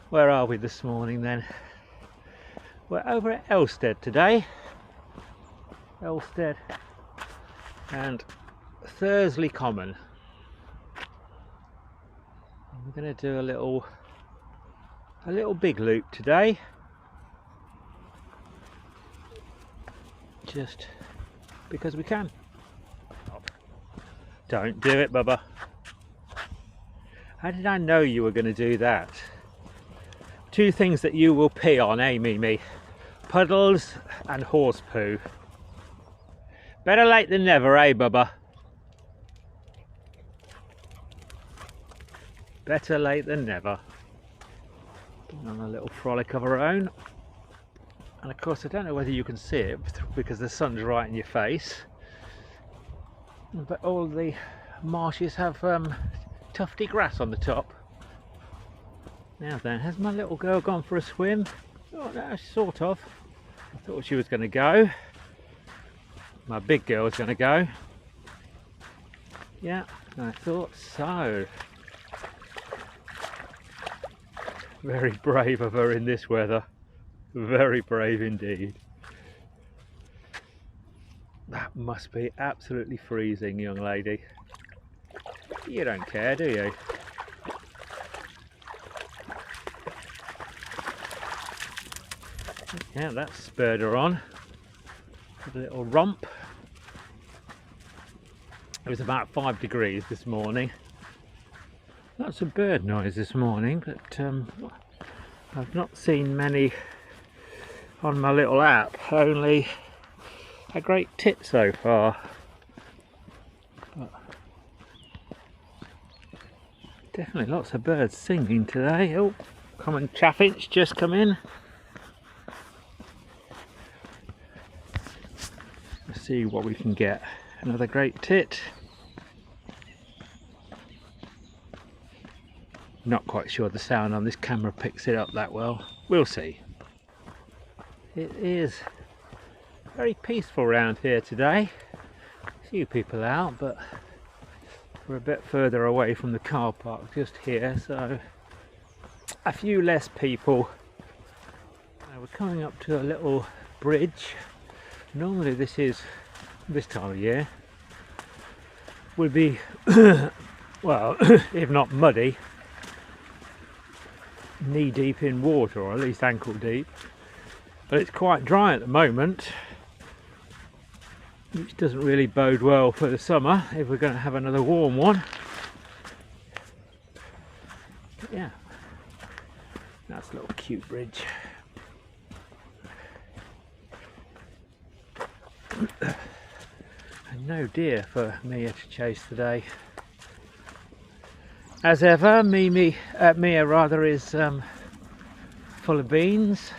Where are we this morning then? We're over at Elstead today. Elstead and Thursley Common. We're going to do a little big loop today. Just because we can. Don't do it, Bubba. How did I know you were going to do that? Two things that you will pee on, eh, Mimi? Puddles and horse poo. Better late than never, eh, Bubba? Better late than never. Been on a little frolic of our own. And of course, I don't know whether you can see it because the sun's right in your face. But all the marshes have tufty grass on the top. Now then, has my little girl gone for a swim? Oh no, sort of. I thought she was going to go. My big girl was going to go. Yeah, I thought so. Very brave of her in this weather. Very brave indeed. That must be absolutely freezing, young lady. You don't care, do you? Yeah, that spurred her on. A little romp. It was about 5 degrees this morning. Lots of bird noise this morning, but I've not seen many on my little app. Only a great tit so far. But definitely lots of birds singing today. Oh, common chaffinch just come in. Let's see what we can get. Another great tit. Not quite sure the sound on this camera picks it up that well. We'll see. It is very peaceful around here today. A few people out, but we're a bit further away from the car park just here, so a few less people. Now we're coming up to a little bridge. Normally this time of year would be well, if not muddy, knee deep in water, or at least ankle deep, but it's quite dry at the moment, which doesn't really bode well for the summer if we're going to have another warm one. But yeah, that's a little cute bridge. And no deer for Mia to chase today. As ever, Mia is full of beans.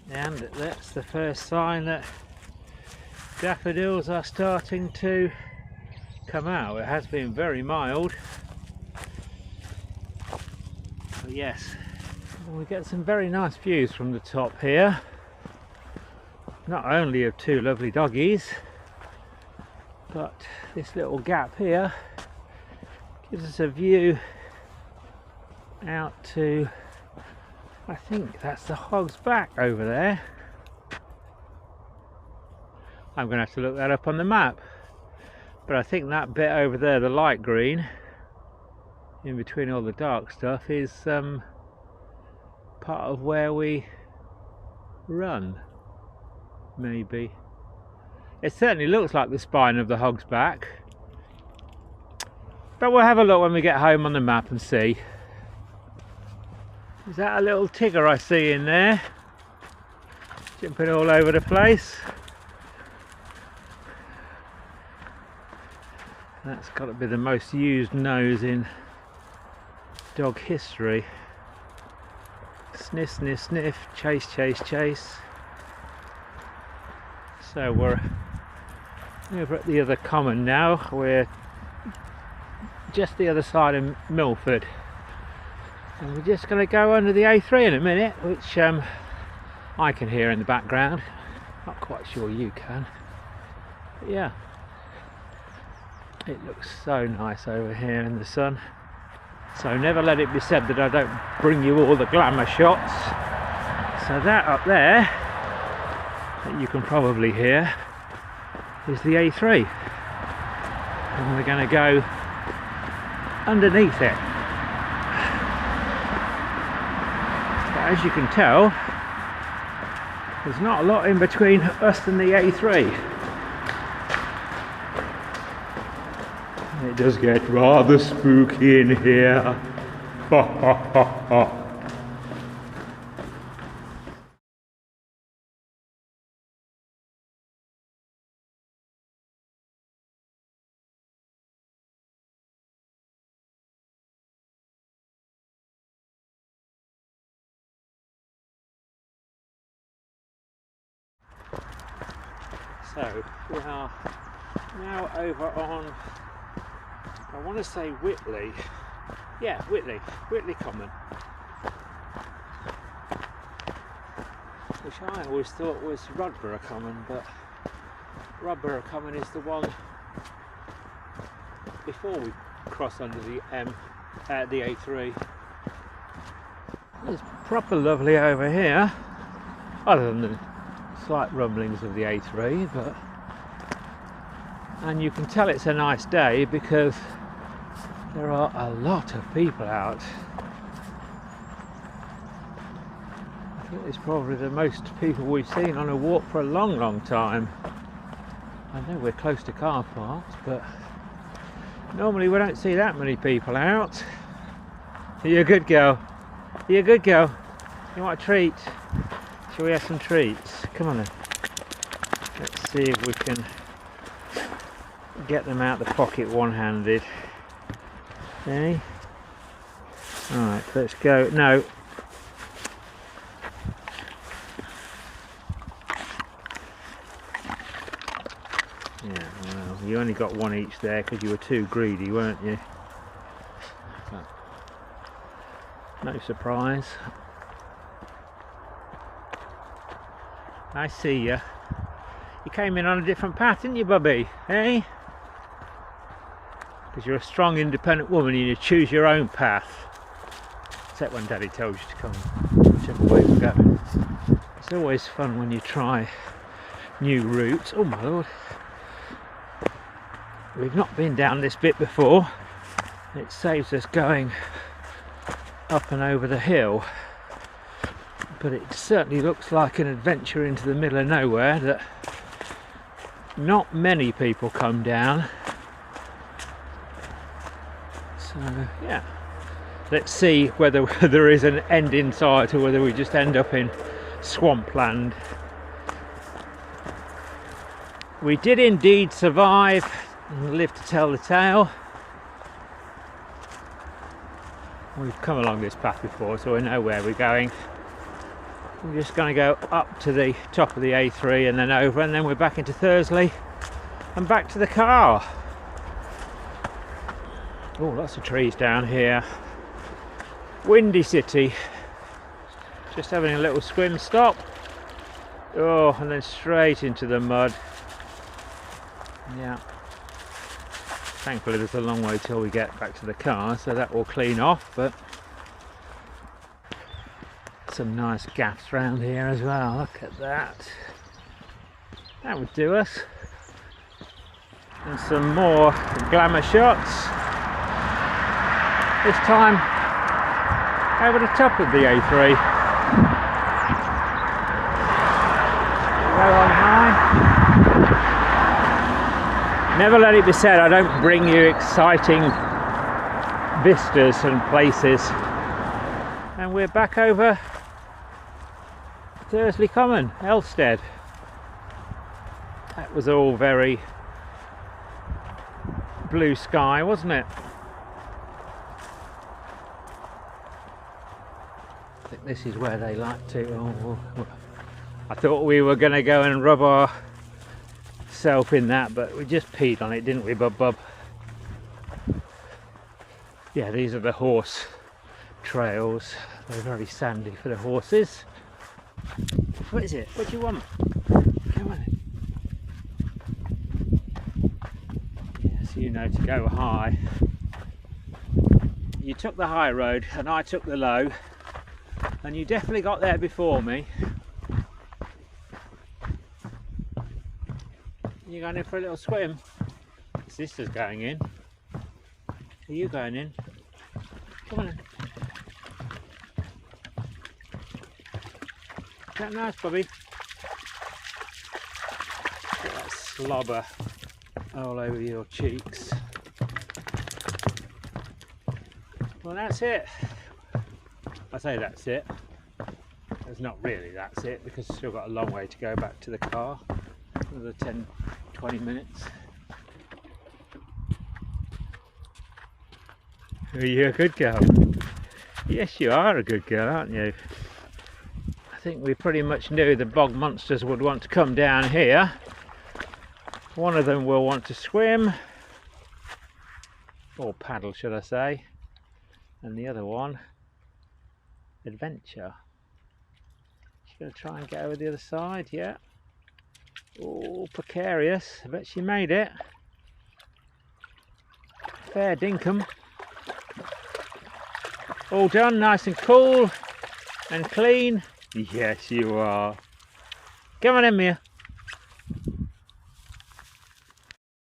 And that's the first sign that daffodils are starting to come out. It has been very mild. But yes, we get some very nice views from the top here. Not only of two lovely doggies, but this little gap here gives us a view out to, I think that's the Hog's Back over there. I'm going to have to look that up on the map, but I think that bit over there, the light green, in between all the dark stuff, is part of where we run, maybe. It certainly looks like the spine of the Hog's Back, but we'll have a look when we get home on the map and see. Is that a little tigger I see in there? Jumping all over the place. That's got to be the most used nose in dog history. Sniff, sniff, sniff, chase, chase, chase. So we're over at the other common now. We're just the other side of Milford. And we're just going to go under the A3 in a minute, which I can hear in the background. Not quite sure you can. But yeah. It looks so nice over here in the sun. So never let it be said that I don't bring you all the glamour shots. So that up there, that you can probably hear, is the A3. And we're going to go underneath it. But as you can tell, there's not a lot in between us and the A3. It does get rather spooky in here. Ha ha ha ha. So we are now over on, I want to say Witley. Yeah, Witley Common. Which I always thought was Rodborough Common, but Rodborough Common is the one before we cross under the A3. It's proper lovely over here, other than the slight rumblings of the A3, and you can tell it's a nice day because there are a lot of people out. I think it's probably the most people we've seen on a walk for a long time. I know we're close to car parks, but normally we don't see that many people out. You're a good girl. You're a good girl. You want a treat? Shall we have some treats? Come on then. Let's see if we can get them out the pocket one-handed. Okay. Alright, let's go. No. Yeah, well, you only got one each there because you were too greedy, weren't you? But no surprise. I see you. You came in on a different path, didn't you, Bubby? Eh? Because you're a strong, independent woman and you choose your own path. Except when Daddy tells you to come whichever way we're going. It's always fun when you try new routes. Oh my lord. We've not been down this bit before. It saves us going up and over the hill. But it certainly looks like an adventure into the middle of nowhere that not many people come down. So yeah, let's see whether there is an end in sight or whether we just end up in swampland. We did indeed survive and live to tell the tale. We've come along this path before, so we know where we're going. We're just going to go up to the top of the A3 and then over, and then we're back into Thursley and back to the car. Oh, lots of trees down here. Windy city. Just having a little swim stop. Oh, and then straight into the mud. Yeah. Thankfully there's a long way till we get back to the car, so that will clean off, but some nice gaffs around here as well. Look at that. That would do us. And some more glamour shots. This time over the top of the A3. Go on high. Never let it be said I don't bring you exciting vistas and places. And we're back over Thursley Common, Elstead. That was all very blue sky, wasn't it? I think this is where they like to. I thought we were going to go and rub ourselves in that, but we just peed on it, didn't we, Bub? Yeah, these are the horse trails. They're very sandy for the horses. What is it? What do you want? Come on. Yes, you know, to go high. You took the high road and I took the low, and you definitely got there before me. You going in for a little swim? Sister's going in. Are you going in? Come on in. Is that nice, Bobby? Get that slobber all over your cheeks. Well, that's it. I say that's it. It's not really that's it, because we've still got a long way to go back to the car. Another 10-20 minutes. Are you a good girl? Yes, you are a good girl, aren't you? I think we pretty much knew the bog monsters would want to come down here. One of them will want to swim, or paddle should I say, and the other one, adventure. She's going to try and get over the other side, yeah. Oh, precarious. I bet she made it. Fair dinkum. All done, nice and cool and clean. Yes, you are. Come on in, Mia.